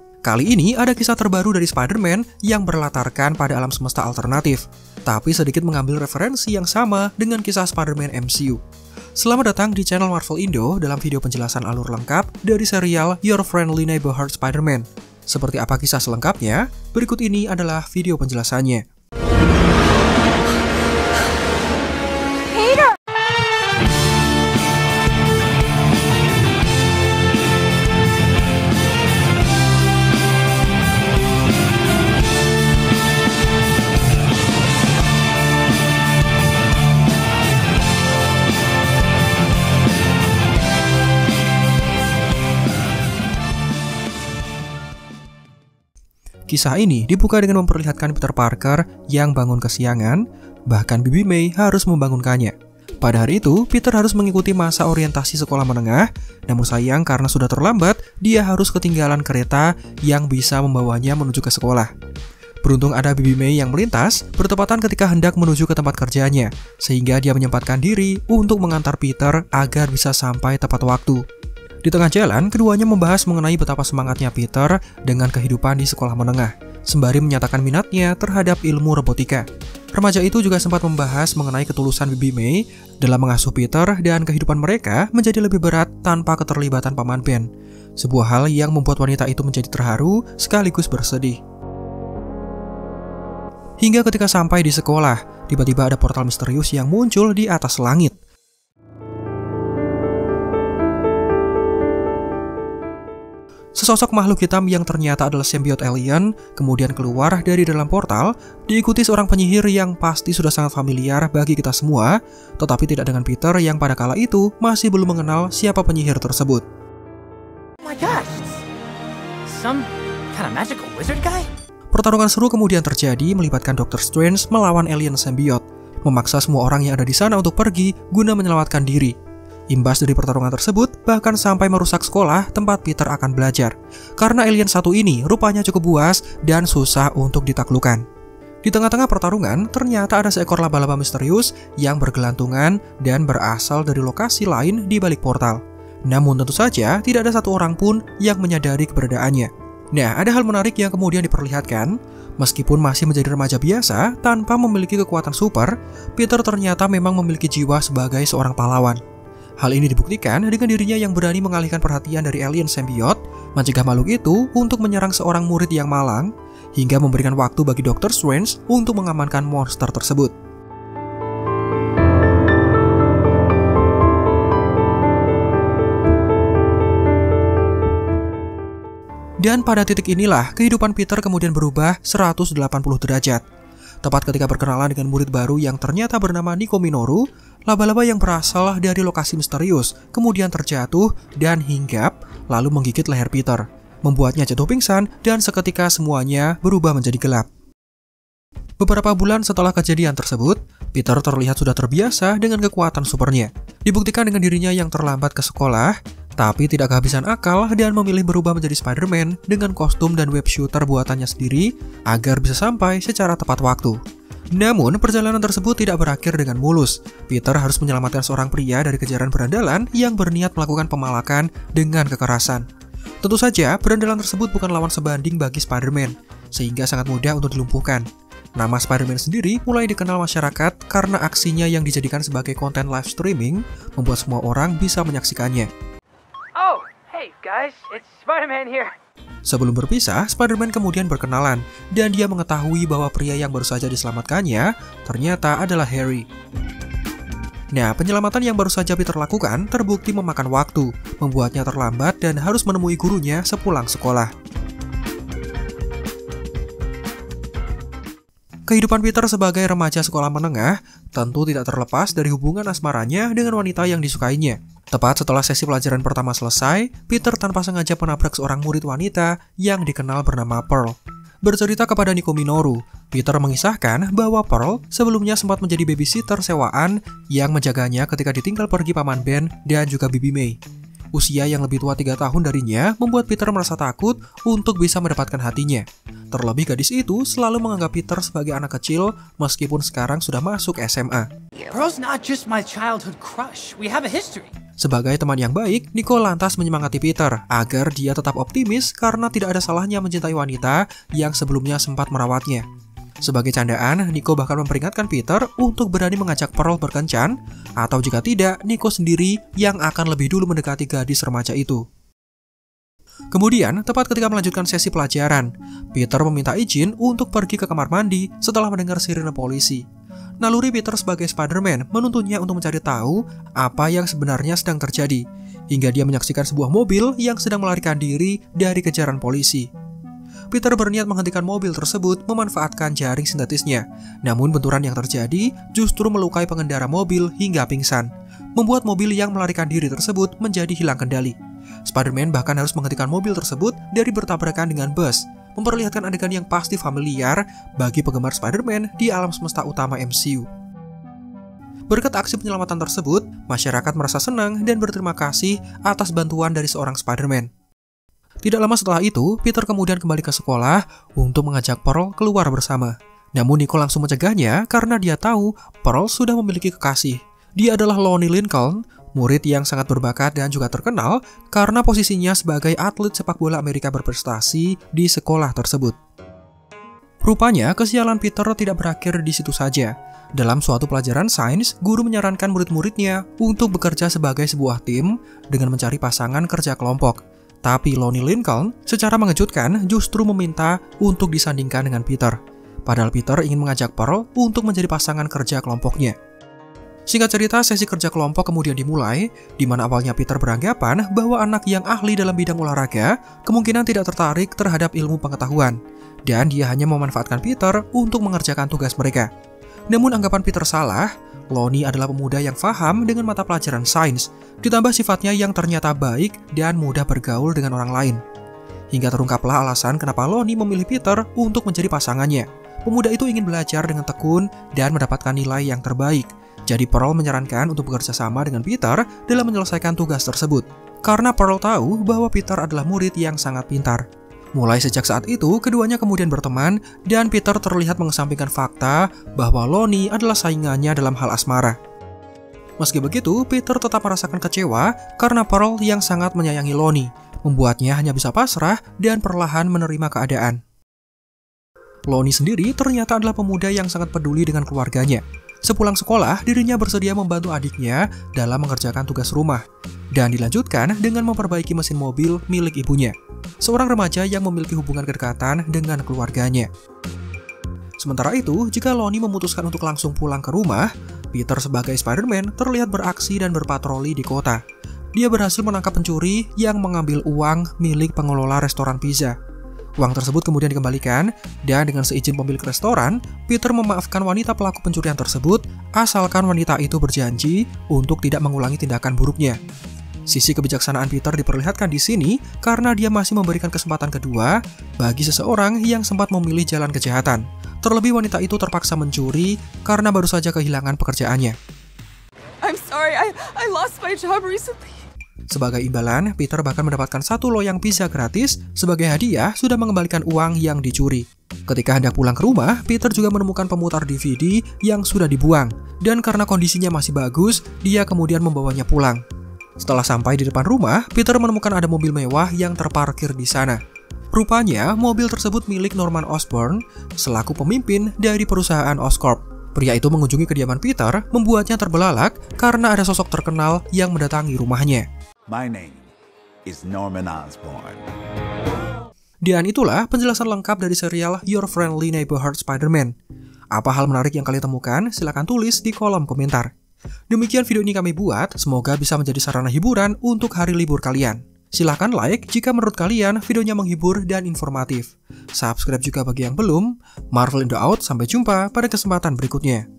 Kali ini ada kisah terbaru dari Spider-Man yang berlatarkan pada alam semesta alternatif, tapi sedikit mengambil referensi yang sama dengan kisah Spider-Man MCU. Selamat datang di channel Marvel Indo dalam video penjelasan alur lengkap dari serial Your Friendly Neighborhood Spider-Man. Seperti apa kisah selengkapnya? Berikut ini adalah video penjelasannya. Kisah ini dibuka dengan memperlihatkan Peter Parker yang bangun kesiangan, bahkan Bibi May harus membangunkannya. Pada hari itu, Peter harus mengikuti masa orientasi sekolah menengah, namun sayang karena sudah terlambat, dia harus ketinggalan kereta yang bisa membawanya menuju ke sekolah. Beruntung ada Bibi May yang melintas, bertepatan ketika hendak menuju ke tempat kerjanya, sehingga dia menyempatkan diri untuk mengantar Peter agar bisa sampai tepat waktu. Di tengah jalan, keduanya membahas mengenai betapa semangatnya Peter dengan kehidupan di sekolah menengah, sembari menyatakan minatnya terhadap ilmu robotika. Remaja itu juga sempat membahas mengenai ketulusan Bibi May dalam mengasuh Peter dan kehidupan mereka menjadi lebih berat tanpa keterlibatan paman Ben. Sebuah hal yang membuat wanita itu menjadi terharu sekaligus bersedih. Hingga ketika sampai di sekolah, tiba-tiba ada portal misterius yang muncul di atas langit. Sesosok makhluk hitam yang ternyata adalah symbiote alien kemudian keluar dari dalam portal, diikuti seorang penyihir yang pasti sudah sangat familiar bagi kita semua, tetapi tidak dengan Peter yang pada kala itu masih belum mengenal siapa penyihir tersebut. Oh my gosh, some kind of magical wizard guy? Pertarungan seru kemudian terjadi melibatkan Dr. Strange melawan alien symbiote, memaksa semua orang yang ada di sana untuk pergi guna menyelamatkan diri. Imbas dari pertarungan tersebut bahkan sampai merusak sekolah tempat Peter akan belajar, karena alien satu ini rupanya cukup buas dan susah untuk ditaklukkan. Di tengah-tengah pertarungan, ternyata ada seekor laba-laba misterius yang bergelantungan dan berasal dari lokasi lain di balik portal. Namun tentu saja tidak ada satu orang pun yang menyadari keberadaannya. Nah, ada hal menarik yang kemudian diperlihatkan. Meskipun masih menjadi remaja biasa tanpa memiliki kekuatan super, Peter ternyata memang memiliki jiwa sebagai seorang pahlawan. Hal ini dibuktikan dengan dirinya yang berani mengalihkan perhatian dari alien symbiote, mencegah makhluk itu untuk menyerang seorang murid yang malang, hingga memberikan waktu bagi Dr. Strange untuk mengamankan monster tersebut. Dan pada titik inilah, kehidupan Peter kemudian berubah 180 derajat. Tepat ketika berkenalan dengan murid baru yang ternyata bernama Nico Minoru, laba-laba yang berasal dari lokasi misterius kemudian terjatuh dan hinggap lalu menggigit leher Peter, membuatnya jatuh pingsan dan seketika semuanya berubah menjadi gelap. Beberapa bulan setelah kejadian tersebut, Peter terlihat sudah terbiasa dengan kekuatan supernya. Dibuktikan dengan dirinya yang terlambat ke sekolah, tapi tidak kehabisan akal dan memilih berubah menjadi Spider-Man dengan kostum dan web shooter buatannya sendiri agar bisa sampai secara tepat waktu. Namun, perjalanan tersebut tidak berakhir dengan mulus. Peter harus menyelamatkan seorang pria dari kejaran berandalan yang berniat melakukan pemalakan dengan kekerasan. Tentu saja, berandalan tersebut bukan lawan sebanding bagi Spider-Man, sehingga sangat mudah untuk dilumpuhkan. Nama Spider-Man sendiri mulai dikenal masyarakat karena aksinya yang dijadikan sebagai konten live streaming membuat semua orang bisa menyaksikannya. Oh, hey guys, it's Spider-Man here. Sebelum berpisah, Spider-Man kemudian berkenalan, dan dia mengetahui bahwa pria yang baru saja diselamatkannya ternyata adalah Harry. Nah, penyelamatan yang baru saja Peter lakukan terbukti memakan waktu, membuatnya terlambat dan harus menemui gurunya sepulang sekolah. Kehidupan Peter sebagai remaja sekolah menengah tentu tidak terlepas dari hubungan asmaranya dengan wanita yang disukainya. Tepat setelah sesi pelajaran pertama selesai, Peter tanpa sengaja menabrak seorang murid wanita yang dikenal bernama Pearl. Bercerita kepada Nico Minoru, Peter mengisahkan bahwa Pearl sebelumnya sempat menjadi babysitter sewaan yang menjaganya ketika ditinggal pergi paman Ben dan juga Bibi May. Usia yang lebih tua 3 tahun darinya membuat Peter merasa takut untuk bisa mendapatkan hatinya. Terlebih gadis itu selalu menganggap Peter sebagai anak kecil meskipun sekarang sudah masuk SMA. Pearl's not just my childhood crush. We have a history. Sebagai teman yang baik, Nico lantas menyemangati Peter agar dia tetap optimis karena tidak ada salahnya mencintai wanita yang sebelumnya sempat merawatnya. Sebagai candaan, Nico bahkan memperingatkan Peter untuk berani mengajak Pearl berkencan, atau jika tidak, Nico sendiri yang akan lebih dulu mendekati gadis remaja itu. Kemudian, tepat ketika melanjutkan sesi pelajaran, Peter meminta izin untuk pergi ke kamar mandi setelah mendengar sirene polisi. Naluri Peter sebagai Spider-Man menuntunnya untuk mencari tahu apa yang sebenarnya sedang terjadi, hingga dia menyaksikan sebuah mobil yang sedang melarikan diri dari kejaran polisi. Peter berniat menghentikan mobil tersebut memanfaatkan jaring sintetisnya, namun benturan yang terjadi justru melukai pengendara mobil hingga pingsan, membuat mobil yang melarikan diri tersebut menjadi hilang kendali. Spider-Man bahkan harus menghentikan mobil tersebut dari bertabrakan dengan bus, memperlihatkan adegan yang pasti familiar bagi penggemar Spider-Man di alam semesta utama MCU. Berkat aksi penyelamatan tersebut, masyarakat merasa senang dan berterima kasih atas bantuan dari seorang Spider-Man. Tidak lama setelah itu, Peter kemudian kembali ke sekolah untuk mengajak Pearl keluar bersama. Namun Nico langsung mencegahnya karena dia tahu Pearl sudah memiliki kekasih. Dia adalah Lonnie Lincoln, murid yang sangat berbakat dan juga terkenal karena posisinya sebagai atlet sepak bola Amerika berprestasi di sekolah tersebut. Rupanya, kesialan Peter tidak berakhir di situ saja. Dalam suatu pelajaran sains, guru menyarankan murid-muridnya untuk bekerja sebagai sebuah tim dengan mencari pasangan kerja kelompok. Tapi Lonnie Lincoln secara mengejutkan justru meminta untuk disandingkan dengan Peter. Padahal Peter ingin mengajak Pearl untuk menjadi pasangan kerja kelompoknya. Singkat cerita, sesi kerja kelompok kemudian dimulai, di mana awalnya Peter beranggapan bahwa anak yang ahli dalam bidang olahraga kemungkinan tidak tertarik terhadap ilmu pengetahuan, dan dia hanya memanfaatkan Peter untuk mengerjakan tugas mereka. Namun anggapan Peter salah. Lonnie adalah pemuda yang paham dengan mata pelajaran sains, ditambah sifatnya yang ternyata baik dan mudah bergaul dengan orang lain. Hingga terungkaplah alasan kenapa Lonnie memilih Peter untuk menjadi pasangannya. Pemuda itu ingin belajar dengan tekun dan mendapatkan nilai yang terbaik. Jadi Pearl menyarankan untuk bekerja sama dengan Peter dalam menyelesaikan tugas tersebut. Karena Pearl tahu bahwa Peter adalah murid yang sangat pintar. Mulai sejak saat itu, keduanya kemudian berteman dan Peter terlihat mengesampingkan fakta bahwa Lonnie adalah saingannya dalam hal asmara. Meski begitu, Peter tetap merasakan kecewa karena Pearl yang sangat menyayangi Lonnie, membuatnya hanya bisa pasrah dan perlahan menerima keadaan. Lonnie sendiri ternyata adalah pemuda yang sangat peduli dengan keluarganya. Sepulang sekolah, dirinya bersedia membantu adiknya dalam mengerjakan tugas rumah, dan dilanjutkan dengan memperbaiki mesin mobil milik ibunya, seorang remaja yang memiliki hubungan kedekatan dengan keluarganya. Sementara itu, jika Lonnie memutuskan untuk langsung pulang ke rumah, Peter sebagai Spider-Man terlihat beraksi dan berpatroli di kota. Dia berhasil menangkap pencuri yang mengambil uang milik pengelola restoran pizza. Uang tersebut kemudian dikembalikan, dan dengan seizin pemilik restoran, Peter memaafkan wanita pelaku pencurian tersebut asalkan wanita itu berjanji untuk tidak mengulangi tindakan buruknya. Sisi kebijaksanaan Peter diperlihatkan di sini karena dia masih memberikan kesempatan kedua bagi seseorang yang sempat memilih jalan kejahatan. Terlebih wanita itu terpaksa mencuri karena baru saja kehilangan pekerjaannya. I'm sorry, I lost my job recently. Sebagai imbalan, Peter bahkan mendapatkan 1 loyang pizza gratis sebagai hadiah sudah mengembalikan uang yang dicuri. Ketika hendak pulang ke rumah, Peter juga menemukan pemutar DVD yang sudah dibuang, dan karena kondisinya masih bagus, dia kemudian membawanya pulang. Setelah sampai di depan rumah, Peter menemukan ada mobil mewah yang terparkir di sana. Rupanya, mobil tersebut milik Norman Osborn selaku pemimpin dari perusahaan Oscorp. Pria itu mengunjungi kediaman Peter, membuatnya terbelalak karena ada sosok terkenal yang mendatangi rumahnya. My name is Norman Osborn. Dan itulah penjelasan lengkap dari serial Your Friendly Neighborhood Spider-Man. Apa hal menarik yang kalian temukan? Silahkan tulis di kolom komentar. Demikian video ini kami buat, semoga bisa menjadi sarana hiburan untuk hari libur kalian. Silahkan like jika menurut kalian videonya menghibur dan informatif. Subscribe juga bagi yang belum. Marvel Indo out, sampai jumpa pada kesempatan berikutnya.